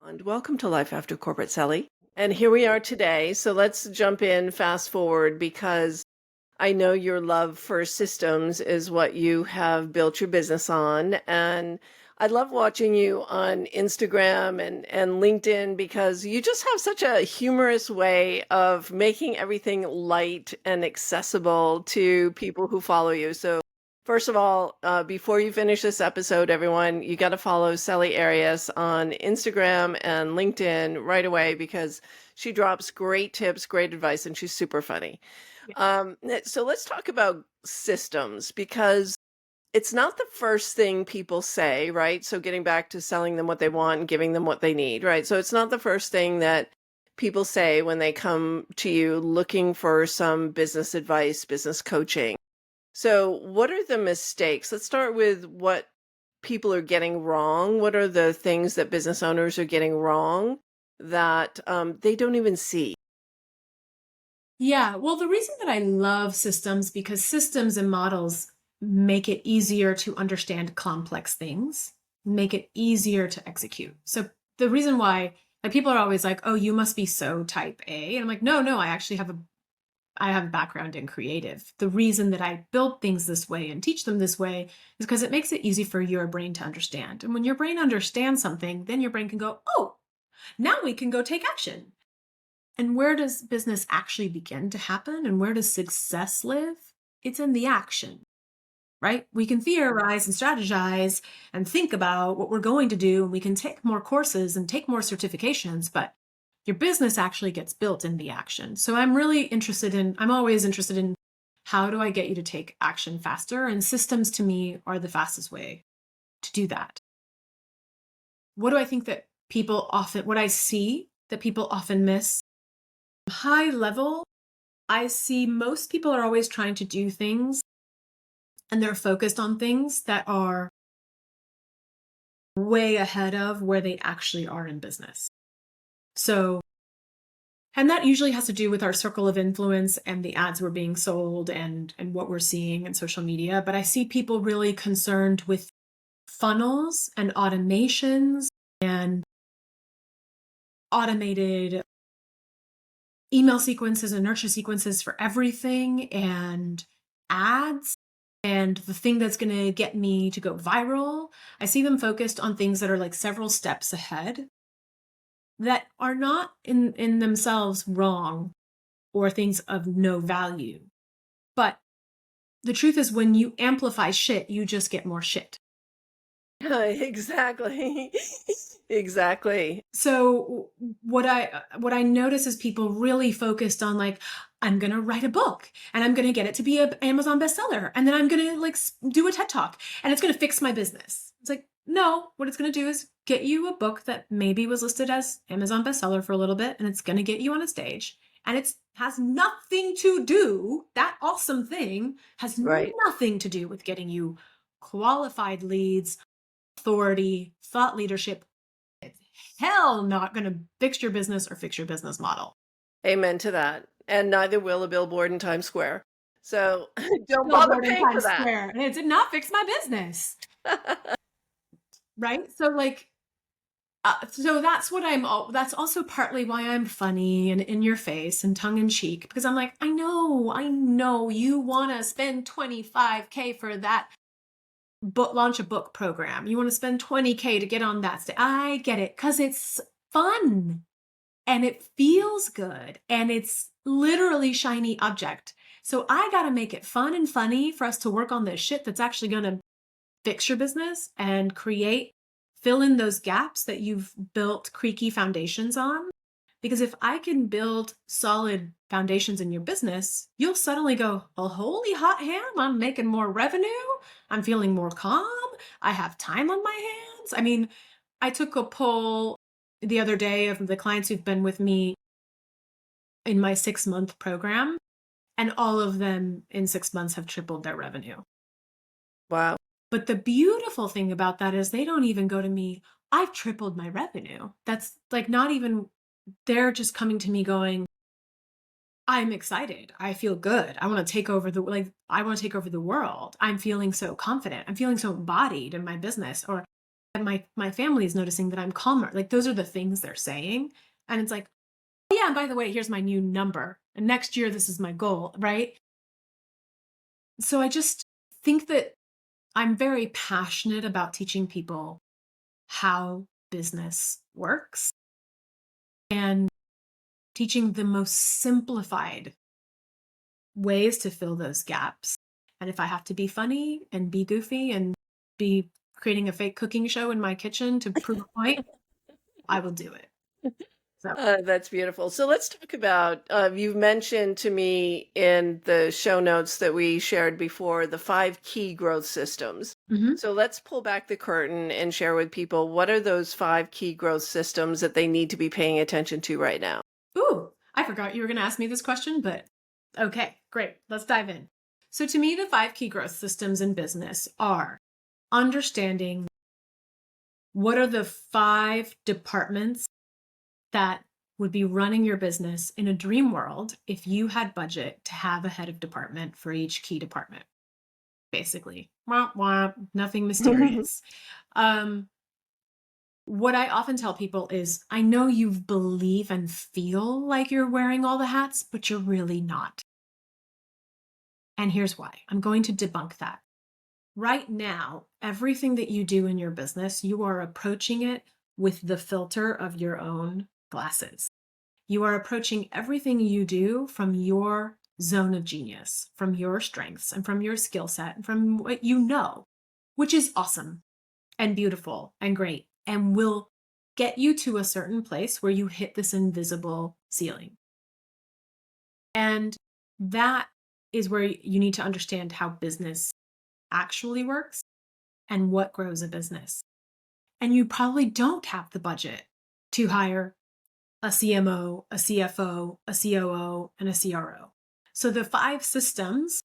And welcome to Life After Corporate, Sally. And here we are today. So let's jump in fast forward because I know your love for systems is what you have built your business on. And I love watching you on Instagram and LinkedIn because you just have such a humorous way of making everything light and accessible to people who follow you. So first of all, before you finish this episode, everyone, you got to follow Sally Arias on Instagram and LinkedIn right away because she drops great tips, great advice, and she's super funny. So let's talk about systems because it's not the first thing people say, right? So getting back to selling them what they want and giving them what they need, right? So it's not the first thing that people say when they come to you looking for some business advice, business coaching. So what are the mistakes? Let's start with what people are getting wrong. What are the things that business owners are getting wrong that they don't even see? Yeah, well, the reason that I love systems because systems and models make it easier to understand complex things, make it easier to execute. So the reason why like people are always like, "Oh, you must be so type A." And I'm like, "No, no, I have a background in creative. The reason that I build things this way and teach them this way is because it makes it easy for your brain to understand. And when your brain understands something, then your brain can go, "Oh, now we can go take action." And where does business actually begin to happen? And where does success live? It's in the action, right? We can theorize and strategize and think about what we're going to do. And we can take more courses and take more certifications, but your business actually gets built in the action. So I'm always interested in how do I get you to take action faster? And systems to me are the fastest way to do that. What do I think that what I see that people often miss? High level, I see most people are always trying to do things and they're focused on things that are way ahead of where they actually are in business. So, and that usually has to do with our circle of influence and the ads we're being sold and what we're seeing in social media. But I see people really concerned with funnels and automations and automated email sequences and nurture sequences for everything and ads and the thing that's going to get me to go viral. I see them focused on things that are like several steps ahead that are not in themselves wrong or things of no value. But the truth is when you amplify shit, you just get more shit. Exactly. Exactly. So what I notice is people really focused on like I'm going to write a book and I'm going to get it to be an Amazon bestseller and then I'm going to like do a TED talk and it's going to fix my business. It's like no, what it's going to do is get you a book that maybe was listed as Amazon bestseller for a little bit and it's going to get you on a stage and it has nothing to do, that awesome thing has Right. nothing to do with getting you qualified leads, authority, thought leadership. It's hell not going to fix your business or fix your business model. Amen to that. And neither will a billboard in Times Square. So don't bother Billboard in paying for Times that. Square, and it did not fix my business, right? So like, so that's what that's also partly why I'm funny and in your face and tongue in cheek because I'm like, I know you want to spend 25K for that book, launch a book program. You want to spend 20K to get on that stage. I get it because it's fun. And it feels good and it's literally shiny object. So I got to make it fun and funny for us to work on this shit that's actually going to fix your business and fill in those gaps that you've built creaky foundations on. Because if I can build solid foundations in your business, you'll suddenly go, well, holy hot ham, I'm making more revenue. I'm feeling more calm. I have time on my hands. I mean, I took a poll the other day of the clients who've been with me in my 6-month program, and all of them in 6 months have tripled their revenue. Wow. But the beautiful thing about that is they don't even go to me, I've tripled my revenue. That's like not even, they're just coming to me going, I'm excited. I feel good. I want to take over I want to take over the world. I'm feeling so confident. I'm feeling so embodied in my business. Or And my family is noticing that I'm calmer. Like those are the things they're saying. And it's like, oh yeah, and by the way, here's my new number. And next year, this is my goal, right? So I just think that I'm very passionate about teaching people how business works and teaching the most simplified ways to fill those gaps. And if I have to be funny and be goofy and be creating a fake cooking show in my kitchen to prove a point, I will do it. So, That's beautiful. So let's talk about, you've mentioned to me in the show notes that we shared before, the 5 key growth systems. mhm. So let's pull back the curtain and share with people what are those 5 key growth systems that they need to be paying attention to right now? Ooh, I forgot you were going to ask me this question, but okay, great. Let's dive in. So, to me, the 5 key growth systems in business are understanding what are the 5 departments that would be running your business in a dream world if you had budget to have a head of department for each key department. Basically, wah, wah, nothing mysterious. Um, what I often tell people is I know you believe and feel like you're wearing all the hats, but you're really not. And here's why. I'm going to debunk that. Right now, everything that you do in your business, you are approaching it with the filter of your own glasses. You are approaching everything you do from your zone of genius, from your strengths and from your skill set and from what you know, which is awesome and beautiful and great and will get you to a certain place where you hit this invisible ceiling. And that is where you need to understand how business actually works and what grows a business. And you probably don't have the budget to hire a CMO, a CFO, a COO, and a CRO. So the 5 systems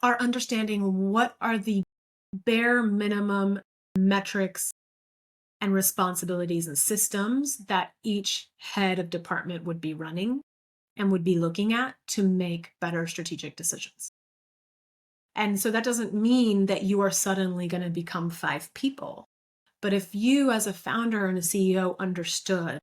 are understanding what are the bare minimum metrics and responsibilities and systems that each head of department would be running and would be looking at to make better strategic decisions. And so that doesn't mean that you are suddenly going to become 5 people. But if you, as a founder and a CEO, understood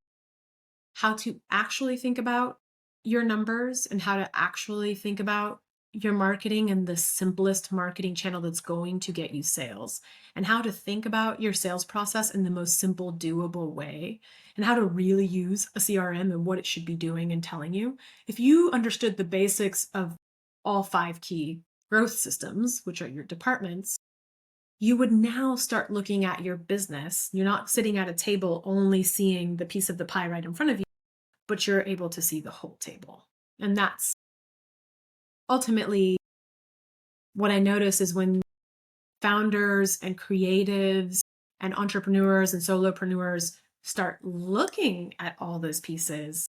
how to actually think about your numbers and how to actually think about your marketing and the simplest marketing channel that's going to get you sales, and how to think about your sales process in the most simple, doable way, and how to really use a CRM and what it should be doing and telling you. If you understood the basics of all 5 key growth systems, which are your departments, you would now start looking at your business. You're not sitting at a table only seeing the piece of the pie right in front of you, but you're able to see the whole table. And that's ultimately what I notice is when founders and creatives and entrepreneurs and solopreneurs start looking at all those pieces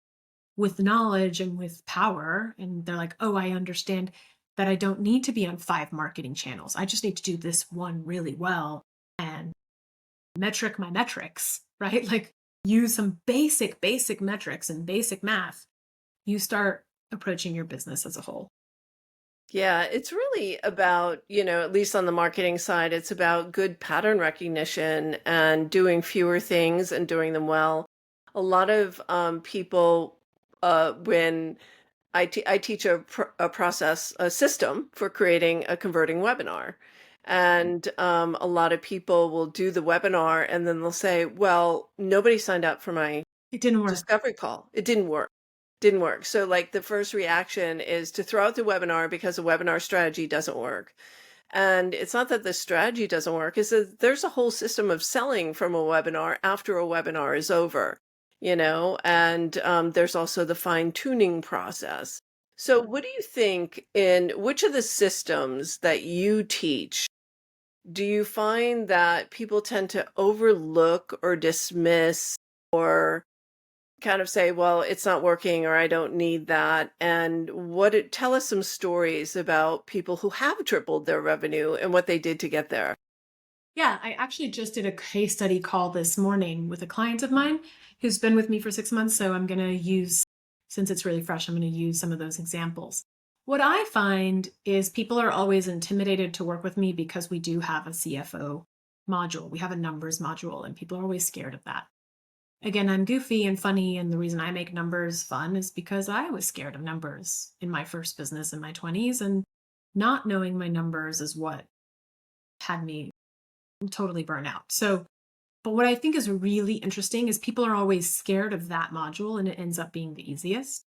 with knowledge and with power, and they're like, oh, I understand that I don't need to be on 5 marketing channels. I just need to do this one really well and metric my metrics, right? Like use some basic metrics and basic math. You start approaching your business as a whole. Yeah, it's really about, at least on the marketing side, it's about good pattern recognition and doing fewer things and doing them well. A lot of people, when I teach a process, a system for creating a converting webinar. And a lot of people will do the webinar and then they'll say, well, nobody signed up for my It didn't work. discovery call. It didn't work. Didn't work. So like the first reaction is to throw out the webinar because the webinar strategy doesn't work. And it's not that the strategy doesn't work, is that there's a whole system of selling from a webinar after a webinar is over, and there's also the fine tuning process. So what do you think, in which of the systems that you teach, do you find that people tend to overlook or dismiss or kind of say, well, it's not working or I don't need that? And tell us some stories about people who have tripled their revenue and what they did to get there. Yeah, I actually just did a case study call this morning with a client of mine who's been with me for 6 months. So I'm going to use, since it's really fresh, I'm going to use some of those examples. What I find is people are always intimidated to work with me because we do have a CFO module. We have a numbers module, and people are always scared of that. Again, I'm goofy and funny, and the reason I make numbers fun is because I was scared of numbers in my first business in my 20s, and not knowing my numbers is what had me totally burn out. So, but what I think is really interesting is people are always scared of that module, and it ends up being the easiest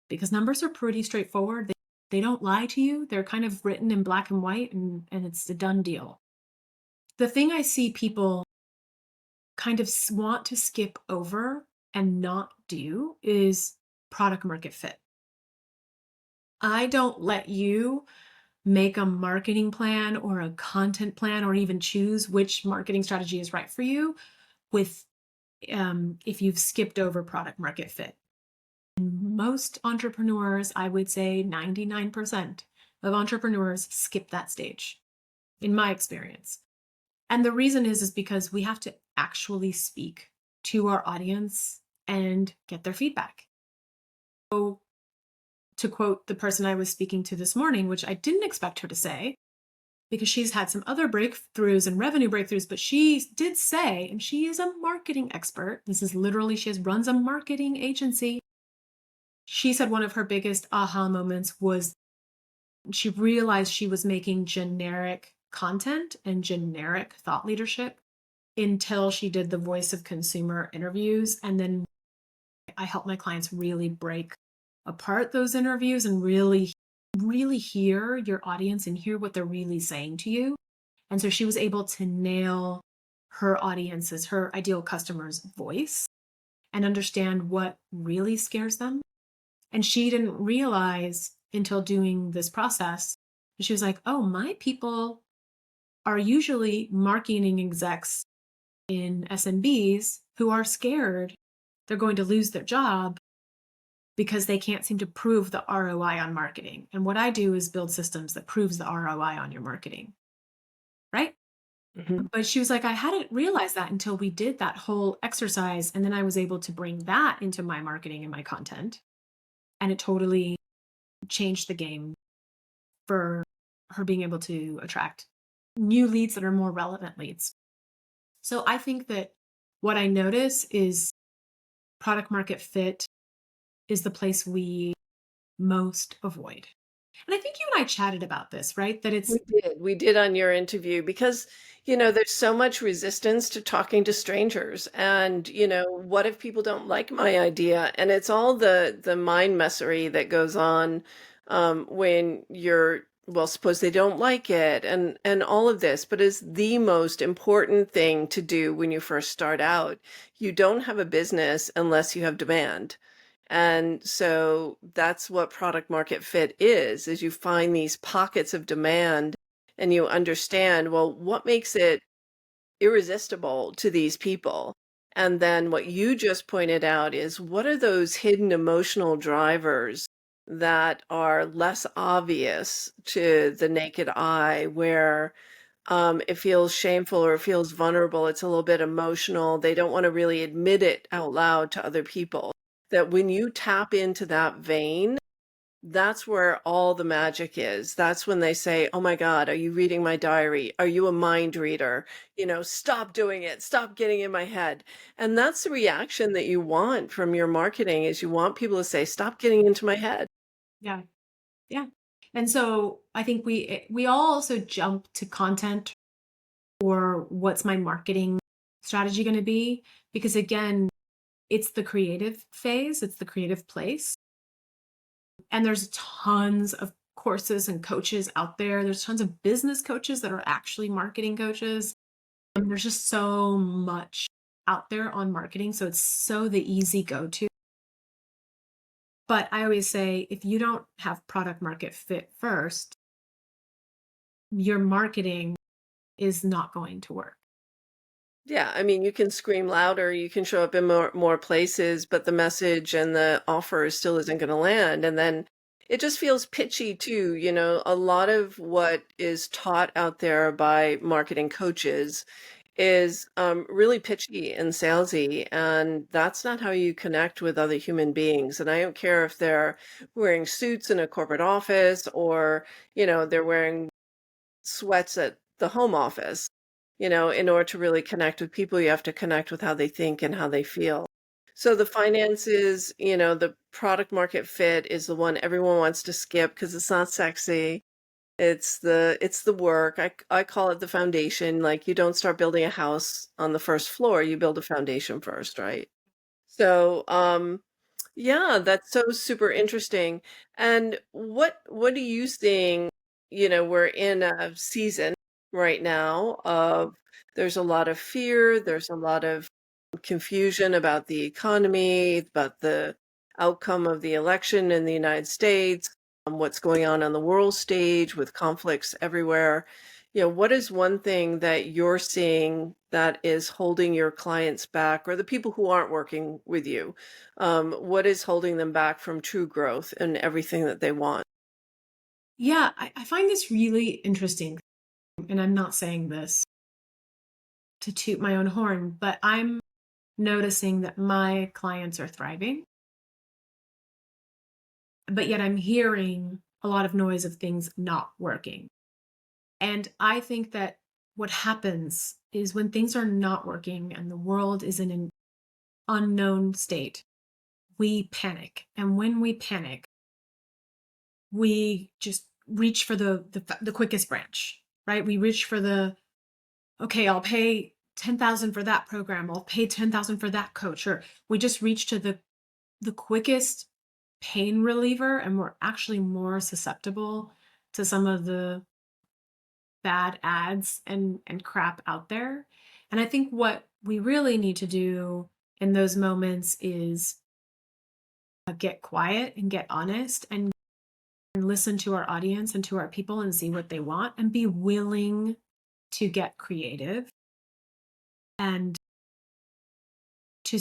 because numbers are pretty straightforward. They don't lie to you. They're kind of written in black and white, and it's a done deal. The thing I see people kind of want to skip over and not do is product market fit. I don't let you make a marketing plan or a content plan or even choose which marketing strategy is right for you with if you've skipped over product market fit. Most entrepreneurs, I would say 99% of entrepreneurs skip that stage in my experience. And the reason is because we have to actually speak to our audience and get their feedback. So, to quote the person I was speaking to this morning, which I didn't expect her to say, because she's had some other breakthroughs and revenue breakthroughs, but she did say, and she is a marketing expert. This is literally, runs a marketing agency. She said one of her biggest aha moments was she realized she was making generic content and generic thought leadership until she did the voice of consumer interviews. And then I help my clients really break apart those interviews and really, really hear your audience and hear what they're really saying to you. And so she was able to nail her audience's, her ideal customer's voice and understand what really scares them. And she didn't realize until doing this process, she was like, oh, my people are usually marketing execs in SMBs who are scared they're going to lose their job because they can't seem to prove the ROI on marketing. And what I do is build systems that proves the ROI on your marketing. Right? Mhm. But she was like, I hadn't realized that until we did that whole exercise. And then I was able to bring that into my marketing and my content. And it totally changed the game for her being able to attract new leads that are more relevant leads. So I think that what I notice is product market fit is the place we most avoid. And I think you and I chatted about this, right? That it's, We did on your interview because, there's so much resistance to talking to strangers. And, what if people don't like my idea? And it's all the mind messery that goes on when well, suppose they don't like it and all of this, but is the most important thing to do when you first start out. You don't have a business unless you have demand. And so that's what product market fit is you find these pockets of demand and you understand, well, what makes it irresistible to these people? And then what you just pointed out is what are those hidden emotional drivers that are less obvious to the naked eye, where it feels shameful or it feels vulnerable. It's a little bit emotional. They don't want to really admit it out loud to other people. That when you tap into that vein, that's where all the magic is. That's when they say, oh my God, are you reading my diary? Are you a mind reader? Stop doing it. Stop getting in my head. And that's the reaction that you want from your marketing is you want people to say, stop getting into my head. yeah, yeah. And so I think we all also jump to content or what's my marketing strategy going to be? Because again, it's the creative phase, it's the creative place. And there's tons of courses and coaches out there. There's tons of business coaches that are actually marketing coaches. And there's just so much out there on marketing. So it's so the easy go to. But I always say if you don't have product market fit first, your marketing is not going to work. Yeah, I mean, you can scream louder, you can show up in more places, but the message and the offer still isn't going to land. And then it just feels pitchy too. A lot of what is taught out there by marketing coaches is really pitchy and salesy, and that's not how you connect with other human beings. And I don't care if they're wearing suits in a corporate office or, they're wearing sweats at the home office. In order to really connect with people, you have to connect with how they think and how they feel. So the finances, the product market fit is the one everyone wants to skip because it's not sexy. It's the work. I call it the foundation. Like you don't start building a house on the first floor, you build a foundation first, right? So, yeah, that's so super interesting. And what are you seeing? We're in a season right now of there's a lot of fear, there's a lot of confusion about the economy, about the outcome of the election in the United States, what's going on the world stage with conflicts everywhere. What is one thing that you're seeing that is holding your clients back or the people who aren't working with you? What is holding them back from true growth and everything that they want? Yeah, I find this really interesting. And I'm not saying this to toot my own horn, but I'm noticing that my clients are thriving, but yet I'm hearing a lot of noise of things not working. And I think that what happens is when things are not working and the world is in an unknown state, we panic. And when we panic, we just reach for the quickest branch, right? We reach for okay, I'll pay 10,000 for that program. I'll pay 10,000 for that coach. Or we just reach to the quickest pain reliever, and we're actually more susceptible to some of the bad ads and crap out there. And I think what we really need to do in those moments is get quiet and get honest and listen to our audience and to our people and see what they want and be willing to get creative and to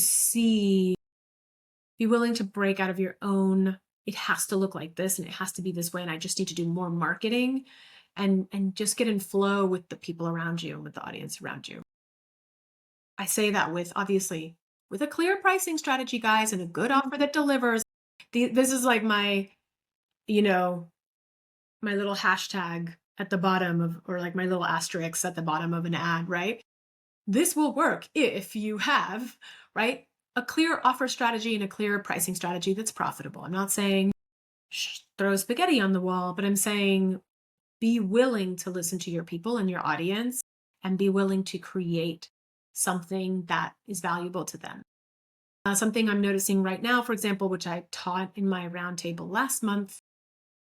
be willing to break out of your own, it has to look like this and it has to be this way and I just need to do more marketing, and just get in flow with the people around you and with the audience around you. I say that with, obviously, with a clear pricing strategy, guys, and a good offer that delivers. This is like you know my little hashtag at the bottom of, or like my little asterisk at the bottom of an ad, right? This will work if you have, right, a clear offer strategy and a clear pricing strategy that's profitable. I'm not saying throw spaghetti on the wall, but I'm saying be willing to listen to your people and your audience and be willing to create something that is valuable to them. Something I'm noticing right now, for example, which I taught in my roundtable last month,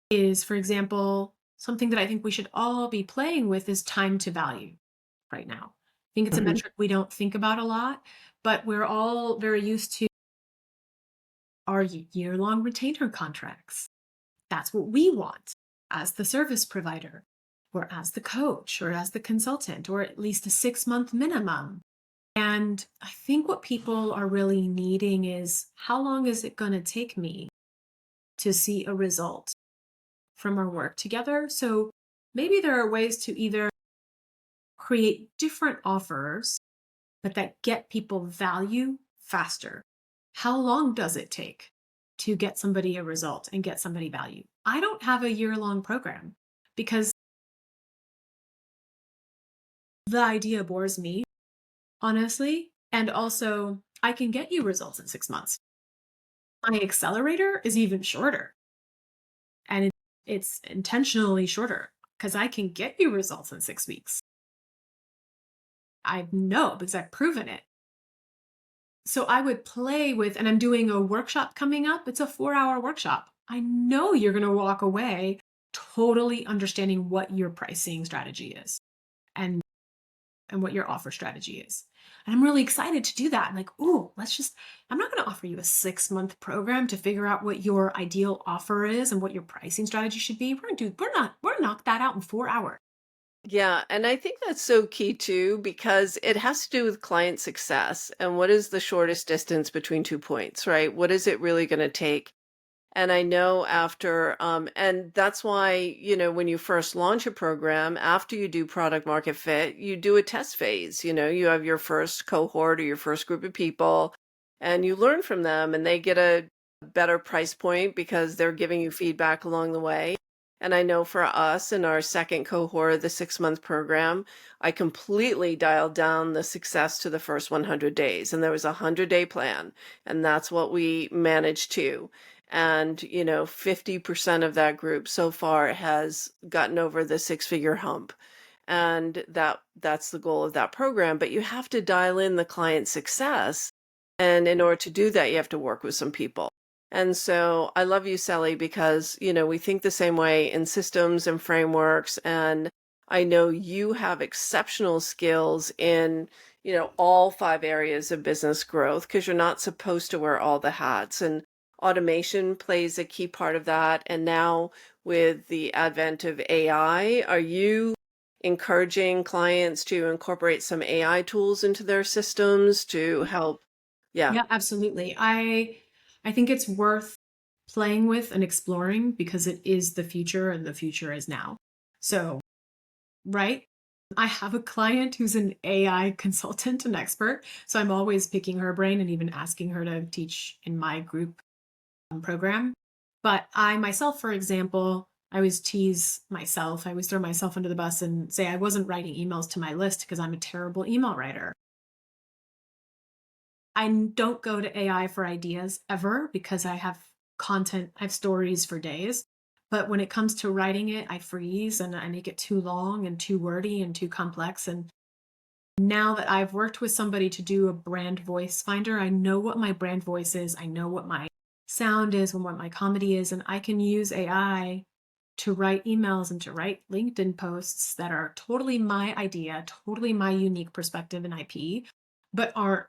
is, for example, something that I think we should all be playing with is time to value right now. I think it's a Mhm. metric we don't think about a lot, but we're all very used to our year-long retainer contracts. That's what we want as the service provider, or as the coach, or as the consultant, or at least a 6-month minimum. And I think what people are really needing is, how long is it going to take me to see a result from our work together? So maybe there are ways to either create different offers, but that get people value faster. How long does it take to get somebody a result and get somebody value? I don't have a year-long program because the idea bores me, honestly. And also, I can get you results in 6 months. My accelerator is even shorter, and it's intentionally shorter because I can get you results in 6 weeks. I know because I've proven it. So I would play with, and I'm doing a workshop coming up. It's a 4-hour workshop. I know you're going to walk away totally understanding what your pricing strategy is and what your offer strategy is. And I'm really excited to do that. I'm like, oh, I'm not going to offer you a 6-month program to figure out what your ideal offer is and what your pricing strategy should be. We're going to knock that out in 4 hours. Yeah, and I think that's so key too, because it has to do with client success and what is the shortest distance between 2 points, right? What is it really going to take? And I know and that's why, when you first launch a program, after you do product market fit, you do a test phase. You have your first cohort or your first group of people, and you learn from them, and they get a better price point because they're giving you feedback along the way. And I know for us in our second cohort of the 6-month program, I completely dialed down the success to the first 100 days. And there was a 100-day plan, and that's what we managed to. And, 50% of that group so far has gotten over the six-figure hump. And that's the goal of that program. But you have to dial in the client success. And in order to do that, you have to work with some people. And so I love you, Sally, because, we think the same way in systems and frameworks. And I know you have exceptional skills in, all 5 areas of business growth because you're not supposed to wear all the hats. And automation plays a key part of that. And now with the advent of AI, are you encouraging clients to incorporate some AI tools into their systems to help? Yeah. Yeah, absolutely. I think it's worth playing with and exploring because it is the future and the future is now. So, right? I have a client who's an AI consultant, an expert. So I'm always picking her brain and even asking her to teach in my group program. But I myself, for example, I always tease myself. I always throw myself under the bus and say I wasn't writing emails to my list because I'm a terrible email writer. I don't go to AI for ideas ever because I have content, I have stories for days. But when it comes to writing it, I freeze and I make it too long and too wordy and too complex. And now that I've worked with somebody to do a brand voice finder, I know what my brand voice is. I know what my sound is and what my comedy is. And I can use AI to write emails and to write LinkedIn posts that are totally my idea, totally my unique perspective and IP, but aren't,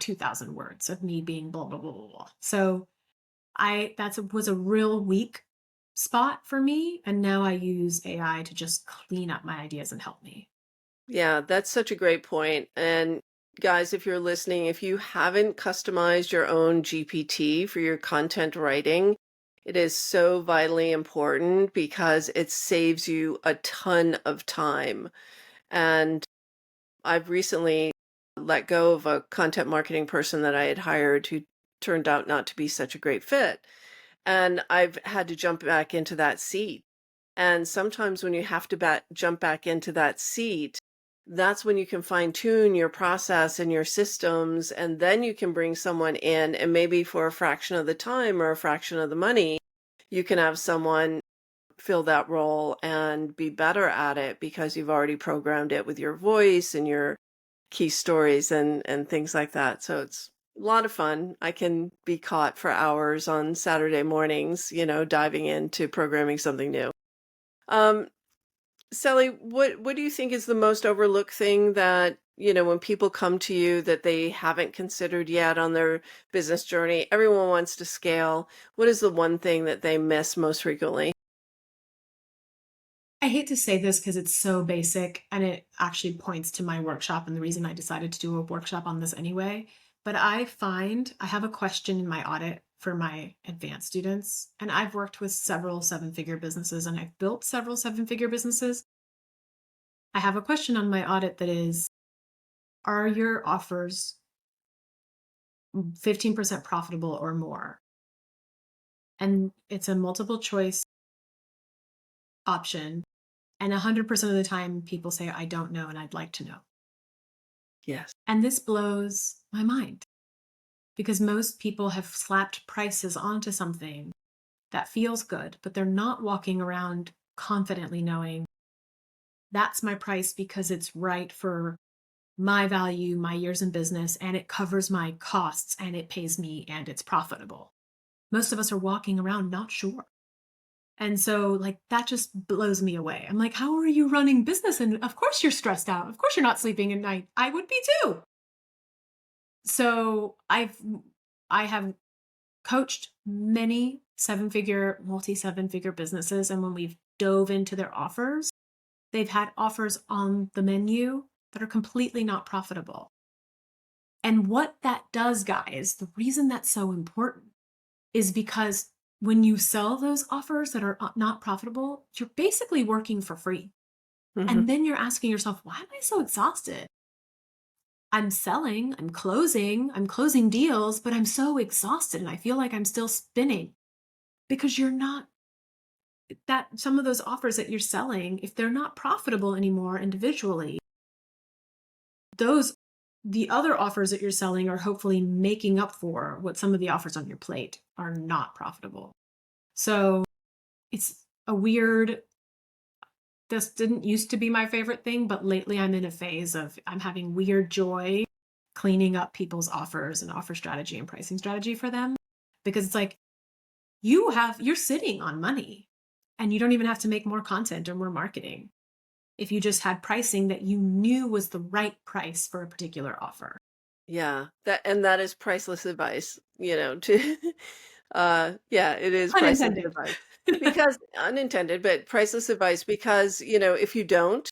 2,000 words of me being blah, blah, blah, blah, blah. So was a real weak spot for me. And now I use AI to just clean up my ideas and help me. Yeah, that's such a great point. And guys, if you're listening, if you haven't customized your own GPT for your content writing, it is so vitally important because it saves you a ton of time. And I've recently let go of a content marketing person that I had hired who turned out not to be such a great fit. And I've had to jump back into that seat. And sometimes when you have to jump back into that seat, that's when you can fine tune your process and your systems. And then you can bring someone in, and maybe for a fraction of the time or a fraction of the money, you can have someone fill that role and be better at it because you've already programmed it with your voice and your key stories and things like that. So it's a lot of fun. I can be caught for hours on Saturday mornings, diving into programming something new. Um, Sally, what do you think is the most overlooked thing that, when people come to you that they haven't considered yet on their business journey? Everyone wants to scale. What is the one thing that they miss most frequently? I hate to say this because it's so basic and it actually points to my workshop and the reason I decided to do a workshop on this anyway. But I find I have a question in my audit for my advanced students, and I've worked with several 7-figure businesses and I've built several 7-figure businesses. I have a question on my audit that is, are your offers 15% profitable or more? And it's a multiple choice option. And 100% of the time, people say, I don't know and I'd like to know. Yes. And this blows my mind because most people have slapped prices onto something that feels good, but they're not walking around confidently knowing that's my price because it's right for my value, my years in business, and it covers my costs and it pays me and it's profitable. Most of us are walking around not sure. And so, like, that just blows me away. I'm like, how are you running business? And of course you're stressed out. Of course you're not sleeping at night. I would be too. So I have coached many 7-figure, multi 7-figure businesses. And when we've dove into their offers, they've had offers on the menu that are completely not profitable. And what that does, guys, the reason that's so important is because when you sell those offers that are not profitable, you're basically working for free. Hmm. And then you're asking yourself, why am I so exhausted? I'm selling, I'm closing deals, but I'm so exhausted and I feel like I'm still spinning because you're not that some of those offers that you're selling, if they're not profitable anymore individually, those the other offers that you're selling are hopefully making up for what some of the offers on your plate are not profitable. So it's a weird, this didn't used to be my favorite thing, but lately I'm in a phase of I'm having weird joy cleaning up people's offers and offer strategy and pricing strategy for them, because it's like you're sitting on money and you don't even have to make more content or more marketing if you just had pricing that you knew was the right price for a particular offer. Yeah, that is priceless advice, to yeah, it is priceless Unintended. advice. Because unintended, but priceless advice because, if you don't,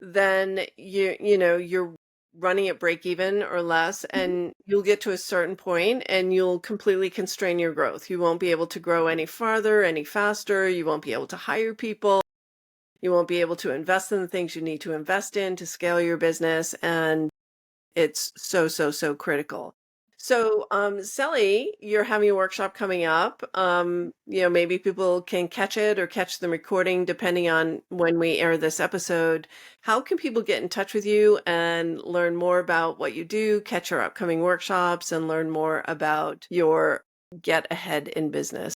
then you're running at break even or less, Mhm. and you'll get to a certain point and you'll completely constrain your growth. You won't be able to grow any farther, any faster. You won't be able to hire people. You won't be able to invest in the things you need to invest in to scale your business. And it's so, so, so critical. So, Sally, you're having a workshop coming up. Maybe people can catch it or catch the recording depending on when we air this episode. How can people get in touch with you and learn more about what you do, catch your upcoming workshops, and learn more about your get ahead in business?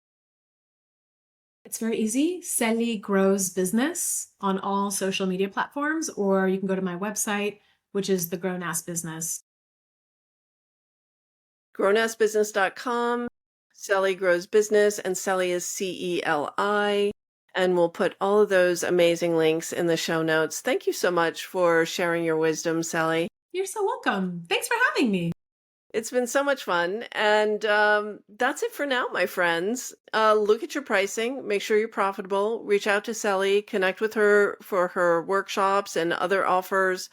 It's very easy. Sally Grows Business on all social media platforms, or you can go to my website, which is the Grown Ass Business. grownassbusiness.com. Sally Grows Business, and Sally is Celi. And we'll put all of those amazing links in the show notes. Thank you so much for sharing your wisdom, Sally. You're so welcome. Thanks for having me. It's been so much fun. And that's it for now, my friends. Look at your pricing, make sure you're profitable, reach out to Sally, connect with her for her workshops and other offers,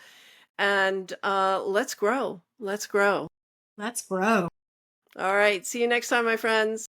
and let's grow. Let's grow. Let's grow. All right. See you next time, my friends.